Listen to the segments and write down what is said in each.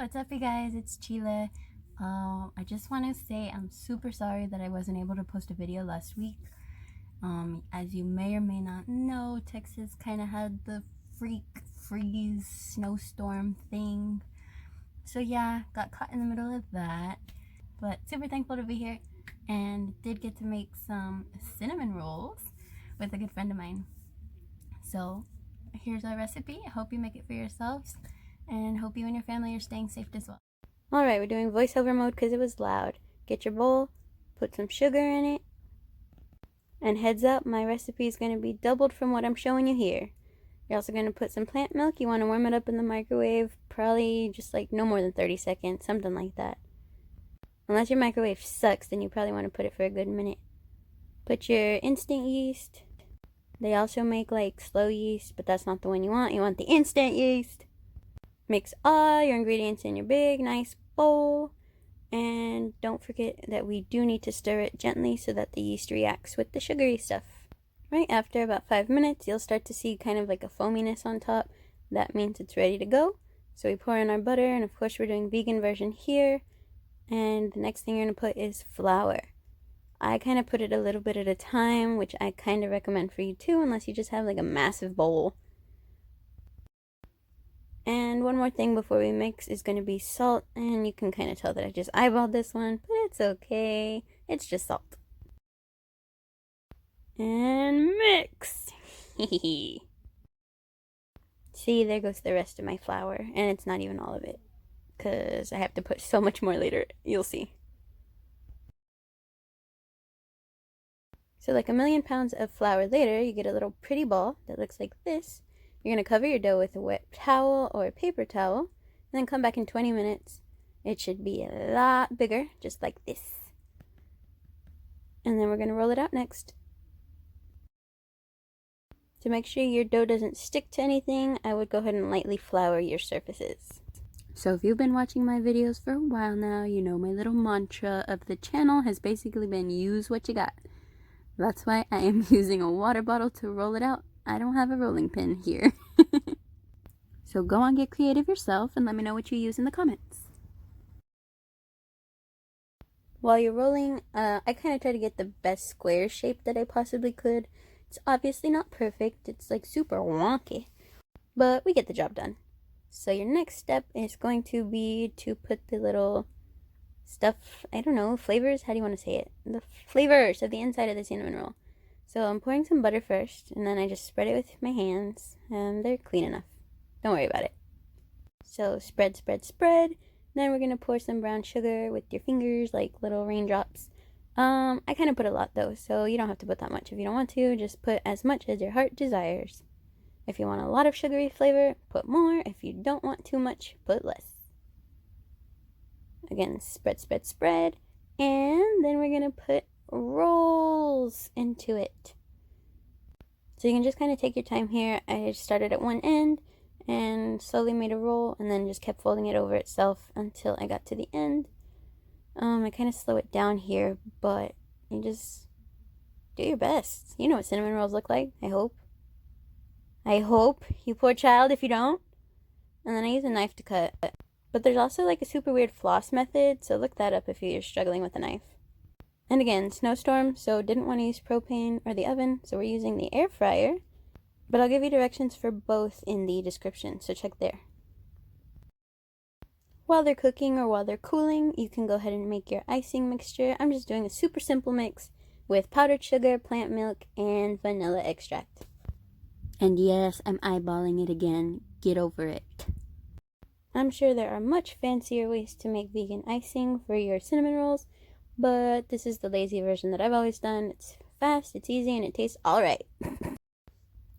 What's up, you guys? It's Chile. I just want to say I'm super sorry that I wasn't able to post a video last week. As you may or may not know, Texas kind of had the freeze snowstorm thing. So yeah, got caught in the middle of that. But super thankful to be here, and did get to make some cinnamon rolls with a good friend of mine. So here's our recipe. I hope you make it for yourselves, and hope you and your family are staying safe as well. Alright, we're doing voiceover mode because it was loud. Get your bowl, put some sugar in it, and heads up, my recipe is going to be doubled from what I'm showing you here. You're also going to put some plant milk. You want to warm it up in the microwave, probably just like no more than 30 seconds, something like that. Unless your microwave sucks, then you probably want to put it for a good minute. Put your instant yeast. They also make like slow yeast, but that's not the one you want. You want the instant yeast. Mix all your ingredients in your big, nice bowl. And don't forget that we do need to stir it gently so that the yeast reacts with the sugary stuff. Right after about 5 minutes, you'll start to see kind of like a foaminess on top. That means it's ready to go. So we pour in our butter, and of course we're doing vegan version here. And the next thing you're going to put is flour. I kind of put it a little bit at a time, which I kind of recommend for you too, unless you just have like a massive bowl. And one more thing before we mix is going to be salt, and you can kind of tell that I just eyeballed this one, but it's okay. It's just salt. And mix! See, there goes the rest of my flour, and it's not even all of it, because I have to put so much more later. You'll see. So like 1,000,000 pounds of flour later, you get a little pretty ball that looks like this. You're going to cover your dough with a wet towel or a paper towel, and then come back in 20 minutes. It should be a lot bigger, just like this. And then we're going to roll it out next. To make sure your dough doesn't stick to anything, I would go ahead and lightly flour your surfaces. So if you've been watching my videos for a while now, you know my little mantra of the channel has basically been use what you got. That's why I am using a water bottle to roll it out. I don't have a rolling pin here. So go on, get creative yourself, and let me know what you use in the comments. While you're rolling, I kind of try to get the best square shape that I possibly could. It's obviously not perfect. It's like super wonky, but we get the job done. So your next step is going to be to put the little stuff, I don't know, flavors, how do you want to say it? The flavors of the inside of the cinnamon roll. So I'm pouring some butter first, and then I just spread it with my hands, and they're clean enough. Don't worry about it. So spread, spread, spread. Then we're going to pour some brown sugar with your fingers, like little raindrops. I kind of put a lot though, so you don't have to put that much. If you don't want to, just put as much as your heart desires. If you want a lot of sugary flavor, put more. If you don't want too much, put less. Again, spread, spread, spread. And then we're going to put rolls into it. So you can just kind of take your time here. I started at one end and slowly made a roll, and then just kept folding it over itself until I got to the end. I kind of slow it down here, but you just do your best. You know what cinnamon rolls look like, I hope. I hope, you poor child, if you don't. And then I use a knife to cut. But there's also like a super weird floss method, so look that up if you're struggling with a knife. And again, snowstorm, so didn't want to use propane or the oven, so we're using the air fryer. But I'll give you directions for both in the description, so check there. While they're cooking or while they're cooling, you can go ahead and make your icing mixture. I'm just doing a super simple mix with powdered sugar, plant milk, and vanilla extract. And yes, I'm eyeballing it again. Get over it. I'm sure there are much fancier ways to make vegan icing for your cinnamon rolls, but this is the lazy version that I've always done. It's fast, it's easy, and it tastes alright.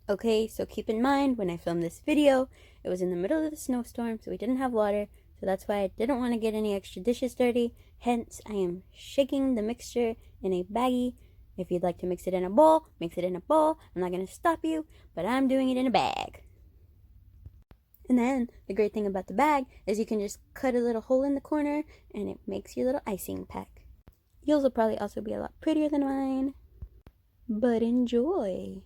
Okay, so keep in mind, when I filmed this video, it was in the middle of the snowstorm, so we didn't have water, so that's why I didn't want to get any extra dishes dirty. Hence, I am shaking the mixture in a baggie. If you'd like to mix it in a bowl, mix it in a bowl. I'm not going to stop you, but I'm doing it in a bag. And then, the great thing about the bag is you can just cut a little hole in the corner, and it makes your little icing pack. Yours will probably also be a lot prettier than mine. But enjoy!